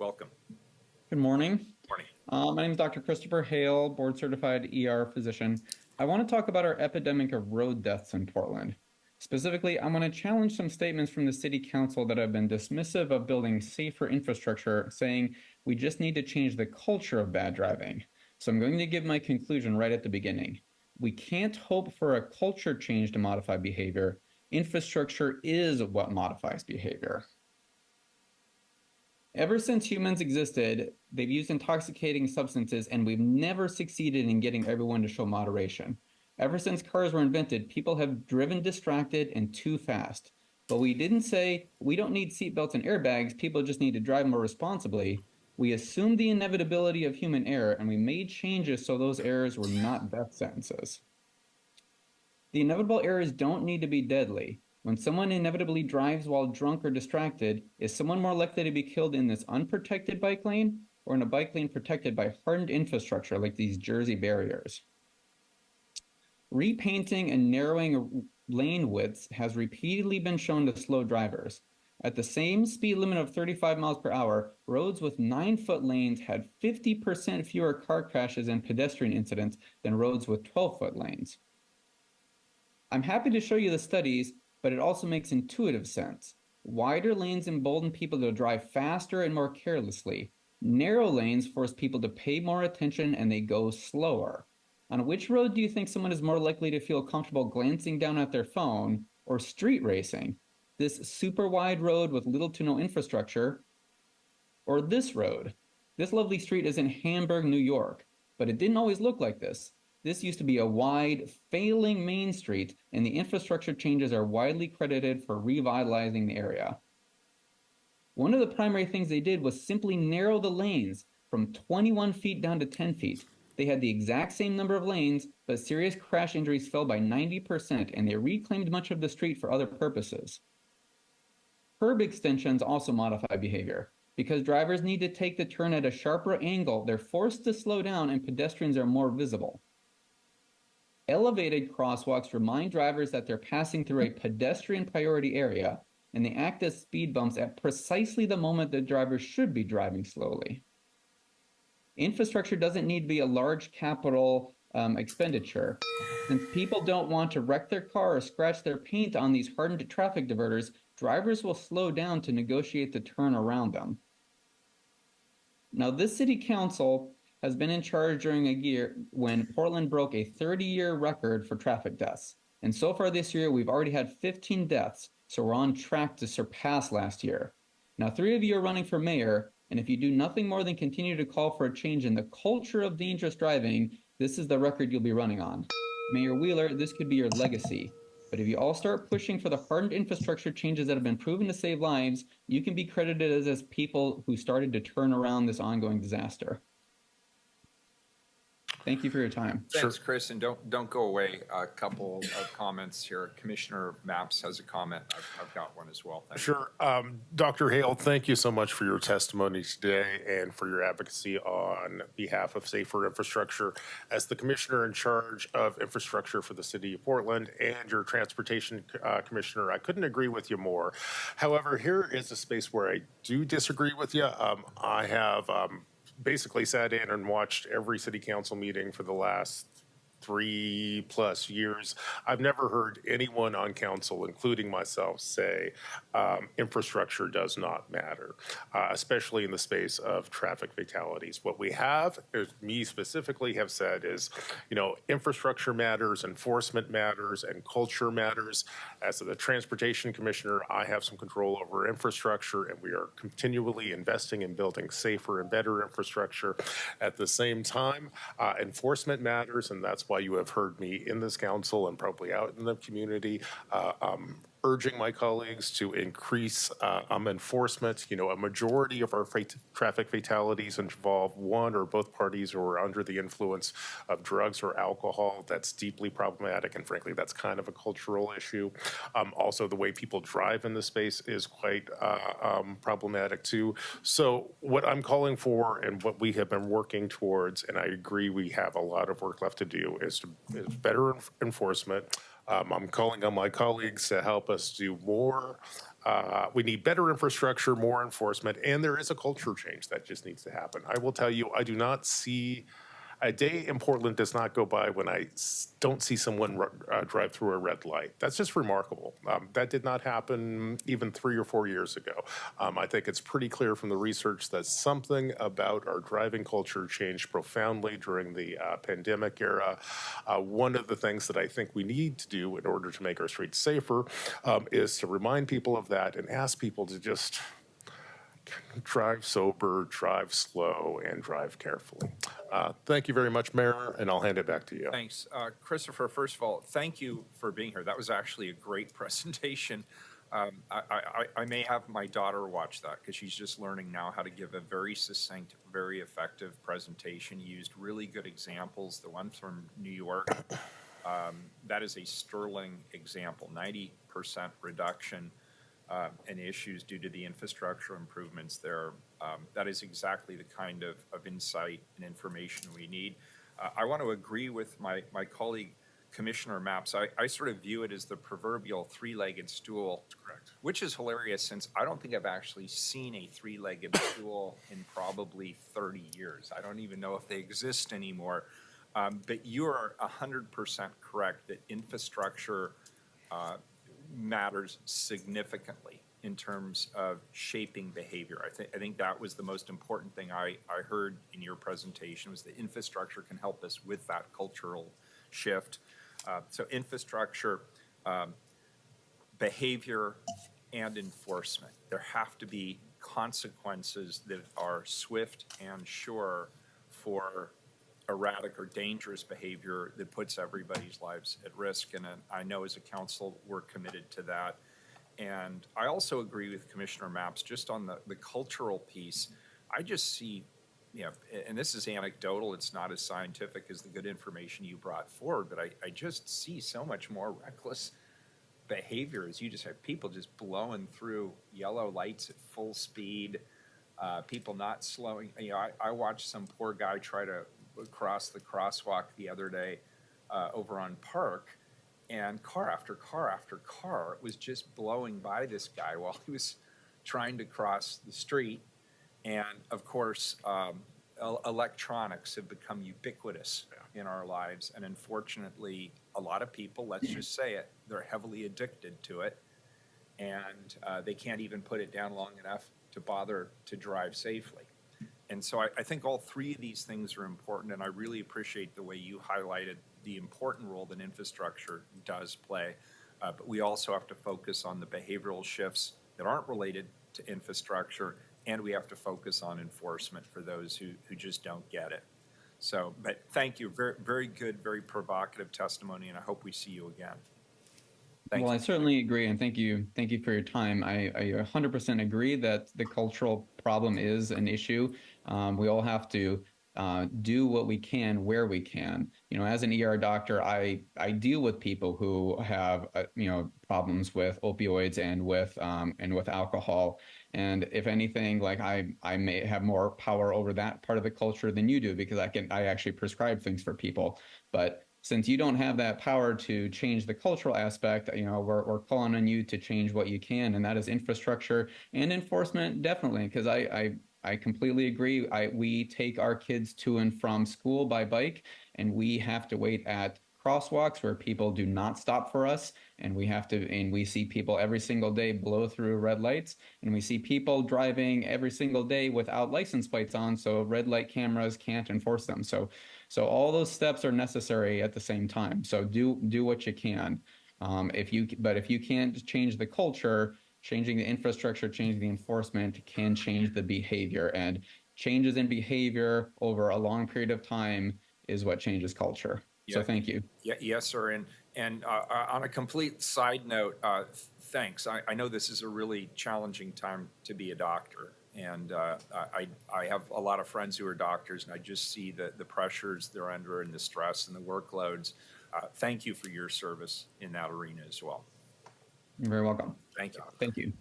welcome. Good morning. Morning. My name is Dr. Christopher Hale, board certified ER physician. I want to talk about our epidemic of road deaths in Portland. Specifically, I'm going to challenge some statements from the city council that have been dismissive of building safer infrastructure, saying we just need to change the culture of bad driving. So I'm going to give my conclusion right at the beginning. We can't hope for a culture change to modify behavior. Infrastructure is what modifies behavior. Ever since humans existed, they've used intoxicating substances, and we've never succeeded in getting everyone to show moderation. Ever since cars were invented, people have driven distracted and too fast. But we didn't say we don't need seatbelts and airbags, people just need to drive more responsibly. We assumed the inevitability of human error, and we made changes so those errors were not death sentences. The inevitable errors don't need to be deadly. When someone inevitably drives while drunk or distracted, is someone more likely to be killed in this unprotected bike lane or in a bike lane protected by hardened infrastructure like these Jersey barriers? Repainting and narrowing lane widths has repeatedly been shown to slow drivers. At the same speed limit of 35 miles per hour, roads with 9-foot lanes had 50% fewer car crashes and pedestrian incidents than roads with 12-foot lanes. I'm happy to show you the studies, but it also makes intuitive sense. Wider lanes embolden people to drive faster and more carelessly. Narrow lanes force people to pay more attention and they go slower. On which road do you think someone is more likely to feel comfortable glancing down at their phone or street racing? This super wide road with little to no infrastructure, or this road? This lovely street is in Hamburg, New York, but it didn't always look like this. This used to be a wide, failing main street, and the infrastructure changes are widely credited for revitalizing the area. One of the primary things they did was simply narrow the lanes from 21 feet down to 10 feet. They had the exact same number of lanes, but serious crash injuries fell by 90%, and they reclaimed much of the street for other purposes. Curb extensions also modify behavior. Because drivers need to take the turn at a sharper angle, they're forced to slow down and pedestrians are more visible. Elevated crosswalks remind drivers that they're passing through a pedestrian priority area, and they act as speed bumps at precisely the moment that drivers should be driving slowly. Infrastructure doesn't need to be a large capital expenditure. Since people don't want to wreck their car or scratch their paint on these hardened traffic diverters, drivers will slow down to negotiate the turn around them. Now, this city council has been in charge during a year when Portland broke a 30-year record for traffic deaths. And so far this year, we've already had 15 deaths, so we're on track to surpass last year. Now, 3 of you are running for mayor, and if you do nothing more than continue to call for a change in the culture of dangerous driving, this is the record you'll be running on. Mayor Wheeler, this could be your legacy. But if you all start pushing for the hardened infrastructure changes that have been proven to save lives, you can be credited as people who started to turn around this ongoing disaster. Thank you for your time. Thanks, Chris, and don't go away. A couple of comments here. Commissioner Maps has a comment. I've got one as well. Thank you. Sure. Dr. Hale, thank you so much for your testimony today and for your advocacy on behalf of safer infrastructure. As the commissioner in charge of infrastructure for the city of Portland and your transportation commissioner, I couldn't agree with you more. However, here is a space where I do disagree with you. I have basically sat in and watched every city council meeting for the last 3+ years. I've never heard anyone on council, including myself, say infrastructure does not matter, especially in the space of traffic fatalities. What we have, as me specifically have said, is, infrastructure matters, enforcement matters, and culture matters. As the transportation commissioner, I have some control over infrastructure, and we are continually investing in building safer and better infrastructure. At the same time, enforcement matters, and that's why you have heard me in this council and probably out in the community urging my colleagues to increase enforcement. A majority of our traffic fatalities involve one or both parties who are under the influence of drugs or alcohol. That's deeply problematic, and frankly, that's kind of a cultural issue. Also, the way people drive in this space is quite problematic too. So what I'm calling for and what we have been working towards, and I agree we have a lot of work left to do, is better enforcement. I'm calling on my colleagues to help us do more We need better infrastructure, more enforcement, and there is a culture change that just needs to happen. I will tell you, I do not see a day in Portland does not go by when I don't see someone drive through a red light. That's just remarkable. That did not happen even 3 or 4 years ago. I think it's pretty clear from the research that something about our driving culture changed profoundly during the pandemic era. One of the things that I think we need to do in order to make our streets safer is to remind people of that and ask people to just drive sober, drive slow, and drive carefully. Thank you very much, Mayor, and I'll hand it back to you. Thanks. Christopher, first of all, thank you for being here. That was actually a great presentation. I may have my daughter watch that because she's just learning now how to give a very succinct, very effective presentation. You used really good examples. The one from New York, that is a sterling example, 90% reduction and issues due to the infrastructure improvements there. That is exactly the kind of insight and information we need. I want to agree with my colleague, Commissioner Mapps. I sort of view it as the proverbial three-legged stool. That's correct. Which is hilarious since I don't think I've actually seen a three-legged stool in probably 30 years. I don't even know if they exist anymore. But you are 100% correct that infrastructure matters significantly in terms of shaping behavior. I think that was the most important thing I heard in your presentation was that infrastructure can help us with that cultural shift. So infrastructure, behavior, and enforcement. There have to be consequences that are swift and sure for erratic or dangerous behavior that puts everybody's lives at risk. And I know as a council, we're committed to that. And I also agree with Commissioner Mapps just on the cultural piece. I just see, and this is anecdotal, it's not as scientific as the good information you brought forward, but I just see so much more reckless behavior as you just have people just blowing through yellow lights at full speed, people not slowing. I watched some poor guy try to across the crosswalk the other day over on Park, and car after car after car was just blowing by this guy while he was trying to cross the street. And of course, electronics have become ubiquitous in our lives. And unfortunately, a lot of people, let's just say it, they're heavily addicted to it. And they can't even put it down long enough to bother to drive safely. And so I think all three of these things are important, and I really appreciate the way you highlighted the important role that infrastructure does play. But we also have to focus on the behavioral shifts that aren't related to infrastructure, and we have to focus on enforcement for those who just don't get it. So, but thank you. Very, very good, very provocative testimony, and I hope we see you again. Well, I certainly agree, and thank you for your time. I 100% agree that the cultural problem is an issue. We all have to do what we can where we can. As an ER doctor, I deal with people who have problems with opioids and with alcohol. And if anything, like I may have more power over that part of the culture than you do because I actually prescribe things for people, but since you don't have that power to change the cultural aspect, we're calling on you to change what you can, and that is infrastructure and enforcement, definitely, because I completely agree. We take our kids to and from school by bike, and we have to wait at crosswalks where people do not stop for us, and we see people every single day blow through red lights, and we see people driving every single day without license plates on, so red light cameras can't enforce them. So all those steps are necessary at the same time. So do what you can. If you can't change the culture, changing the infrastructure, changing the enforcement can change the behavior, and changes in behavior over a long period of time is what changes culture. So thank you. Yeah, yes, sir. And on a complete side note, thanks. I know this is a really challenging time to be a doctor. And I have a lot of friends who are doctors, and I just see the pressures they're under and the stress and the workloads. Thank you for your service in that arena as well. You're very welcome. Thank you. Thank you.